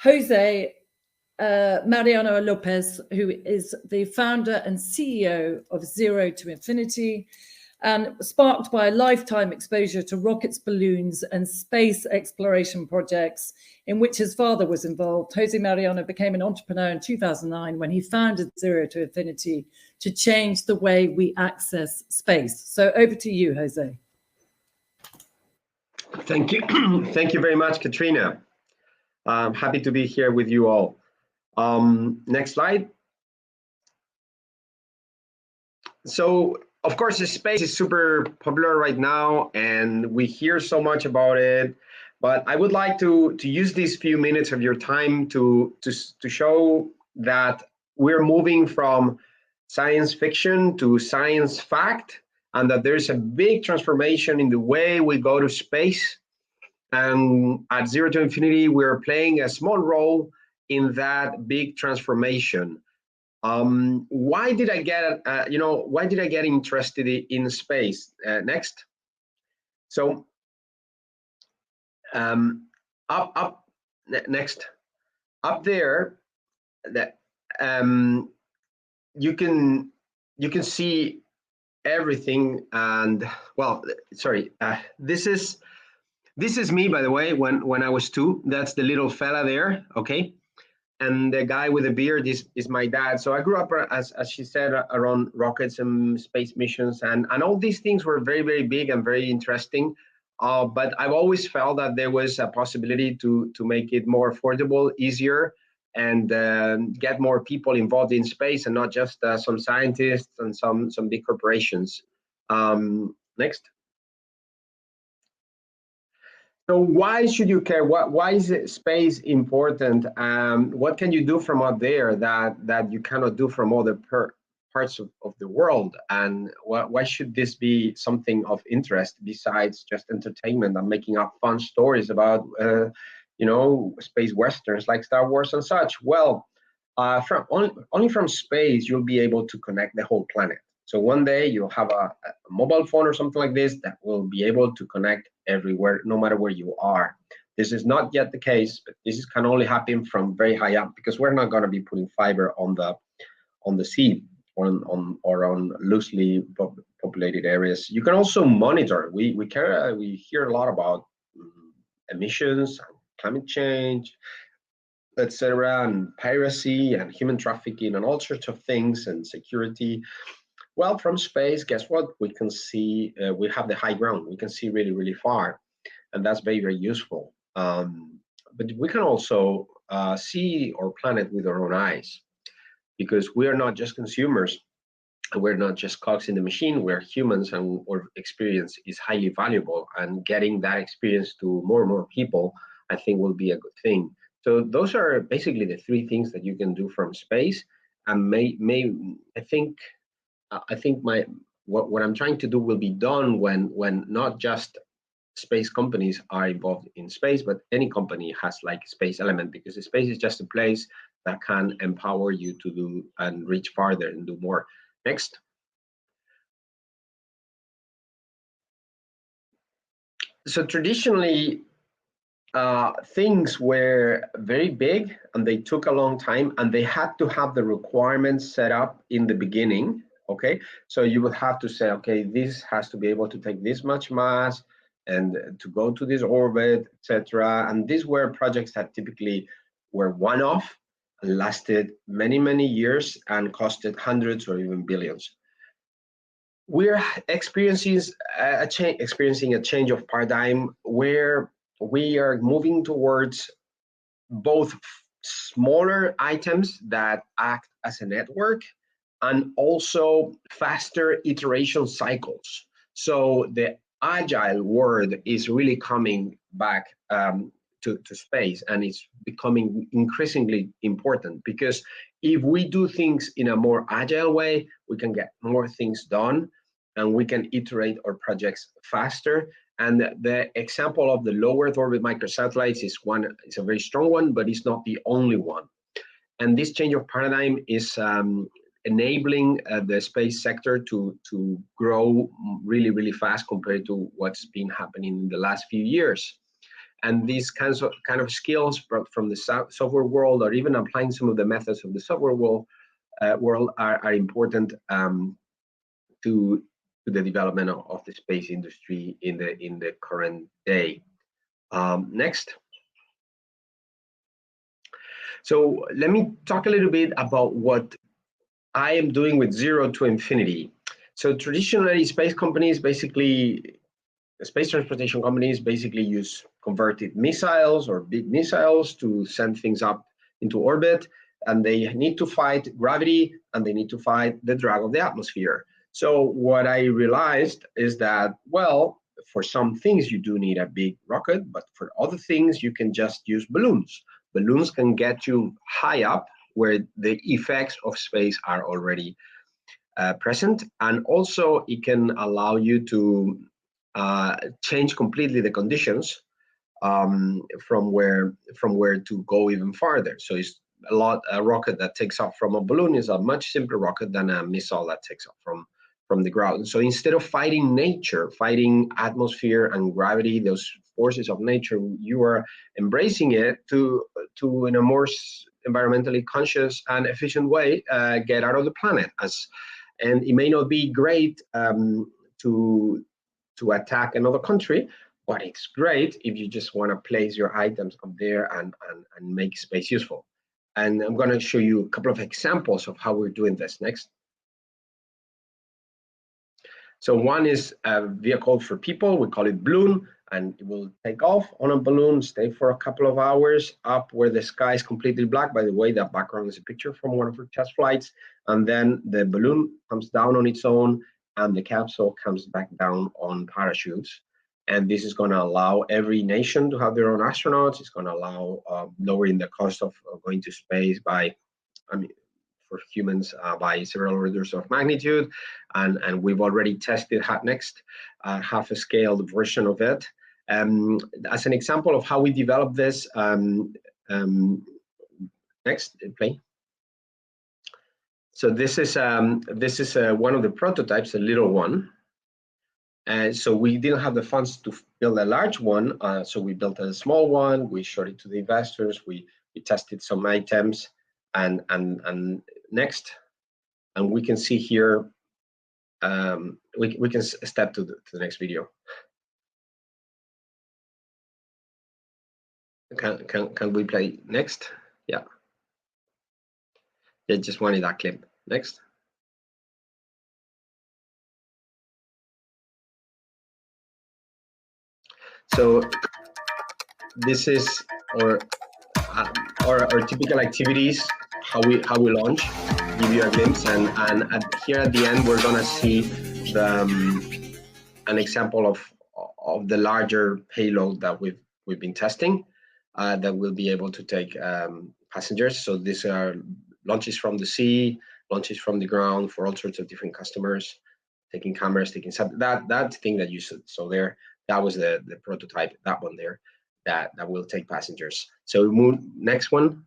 Jose Mariano Lopez, who is the founder and CEO of Zero to Infinity, and sparked by a lifetime exposure to rockets, balloons, and space exploration projects in which his father was involved. Jose Mariano became an entrepreneur in 2009 when he founded Zero to Infinity to change the way we access space. So over to you, Jose. Thank you. Thank you very much, Katrina. I'm happy to be here with you all. Next slide. So, of course, the space is super popular right now, and we hear so much about it. But I would like to use these few minutes of your time to show that we're moving from science fiction to science fact, and that there's a big transformation in the way we go to space. And at Zero to Infinity, we're playing a small role in that big transformation. Why did I get, why did I get interested in space? Next. So, next. Up there, that you can see everything. And well, sorry, this is me, by the way, when I was 2. That's the little fella there, okay? And the guy with the beard is my dad. So I grew up, as she said, around rockets and space missions, and all these things were very, very big and very interesting. But I've always felt that there was a possibility to make it more affordable, easier, and get more people involved in space, and not just some scientists and some big corporations. Next. So why should you care? Why is space important? What can you do from out there that you cannot do from other parts of the world? And why should this be something of interest besides just entertainment and making up fun stories about, space westerns like Star Wars and such? Well, only from space you'll be able to connect the whole planet. So one day you'll have a mobile phone or something like this that will be able to connect everywhere, no matter where you are. This is not yet the case, but this can only happen from very high up, because we're not going to be putting fiber on the sea or on loosely populated areas. You can also monitor. We hear a lot about emissions, climate change, etc., and piracy and human trafficking and all sorts of things, and security. Well, from space, guess what? We can see, we have the high ground. We can see really, really far, and that's very, very useful. But we can also see our planet with our own eyes, because we are not just consumers. We're not just cogs in the machine. We're humans, and our experience is highly valuable. And getting that experience to more and more people, I think, will be a good thing. So those are basically the 3 things that you can do from space. And I think what I'm trying to do will be done when not just space companies are involved in space, but any company has like a space element, because the space is just a place that can empower you to do and reach farther and do more. Next. So traditionally, things were very big and they took a long time, and they had to have the requirements set up in the beginning. Okay, so you would have to say, okay, this has to be able to take this much mass and to go to this orbit, etc. And these were projects that typically were one-off, lasted many, many years, and costed hundreds or even billions. We're experiencing a change of paradigm, where we are moving towards both smaller items that act as a network, and also faster iteration cycles. So the agile word is really coming back to space, and it's becoming increasingly important, because if we do things in a more agile way, we can get more things done, and we can iterate our projects faster. And the example of the low Earth orbit microsatellites is a very strong one, but it's not the only one. And this change of paradigm is enabling the space sector to grow really, really fast compared to what's been happening in the last few years. And these kind of skills from the software world, or even applying some of the methods of the software world, are important to the development of the space industry in the current day. Next. So let me talk a little bit about what I am doing with Zero to Infinity. So traditionally, space transportation companies basically use converted missiles or big missiles to send things up into orbit, and they need to fight gravity and they need to fight the drag of the atmosphere. So what I realized is that, well, for some things you do need a big rocket, but for other things you can just use balloons. Balloons can get you high up where the effects of space are already present, and also it can allow you to change completely the conditions from where to go even farther. So it's a rocket that takes off from a balloon is a much simpler rocket than a missile that takes off from the ground. So instead of fighting nature, fighting atmosphere and gravity, those forces of nature, you are embracing it to in a more environmentally conscious and efficient way get out of the planet. And it may not be great to attack another country, but it's great if you just want to place your items up there and make space useful. And I'm going to show you a couple of examples of how we're doing this next. So one is a vehicle for people, we call it Balloon, and it will take off on a balloon, stay for a couple of hours up where the sky is completely black. By the way, that background is a picture from one of our test flights. And then the balloon comes down on its own and the capsule comes back down on parachutes. And this is going to allow every nation to have their own astronauts. It's going to allow lowering the cost of going to space by, for humans by several orders of magnitude, and we've already tested next half a scaled version of it. As an example of how we developed this, next play. So this is one of the prototypes, a little one. And so we didn't have the funds to build a large one, so we built a small one. We showed it to the investors. We tested some items, and next, and we can see here. We can step to the next video. Can we play next? Yeah. Yeah, just wanted that clip. Next. So this is our typical activities, how we launch. Give you a glimpse, and here at the end we're gonna see an example of the larger payload that we've been testing that will be able to take passengers. So these are launches from the sea, launches from the ground for all sorts of different customers, taking cameras, taking that thing that you saw there. That was the prototype, that one there, that will take passengers. So we move next one.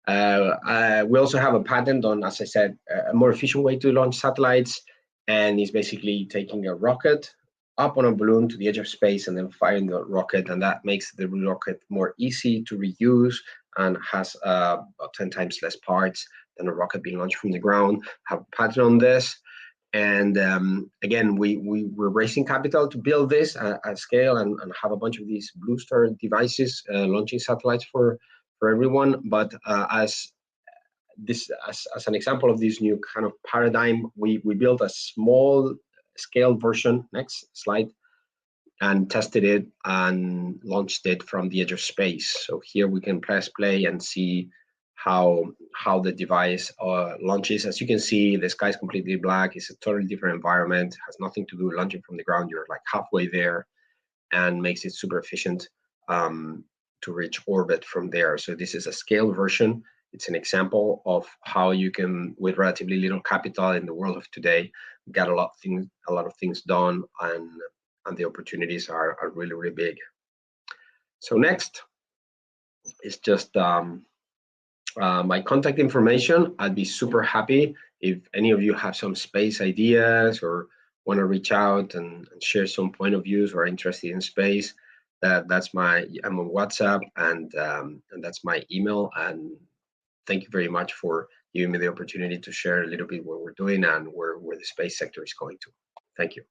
We also have a patent on, as I said, a more efficient way to launch satellites, and it's basically taking a rocket up on a balloon to the edge of space and then firing the rocket, and that makes the rocket more easy to reuse and has about 10 times less parts than a rocket being launched from the ground. Have a patent on this. And again, we're raising capital to build this at scale and have a bunch of these Blue Star devices launching satellites for everyone. But as an example of this new kind of paradigm, we built a small scale version, next slide, and tested it and launched it from the edge of space. So here we can press play and see how the device launches. As you can see, the sky is completely black. It's a totally different environment. It has nothing to do with launching from the ground. You're like halfway there, and makes it super efficient to reach orbit from there. So this is a scale version. It's an example of how you can, with relatively little capital in the world of today, get a lot of things done, and the opportunities are really, really big. So next is just my contact information. I'd be super happy if any of you have some space ideas or want to reach out and share some point of views or are interested in space. That's I'm on WhatsApp, and that's my email. And thank you very much for giving me the opportunity to share a little bit what we're doing and where the space sector is going to. Thank you.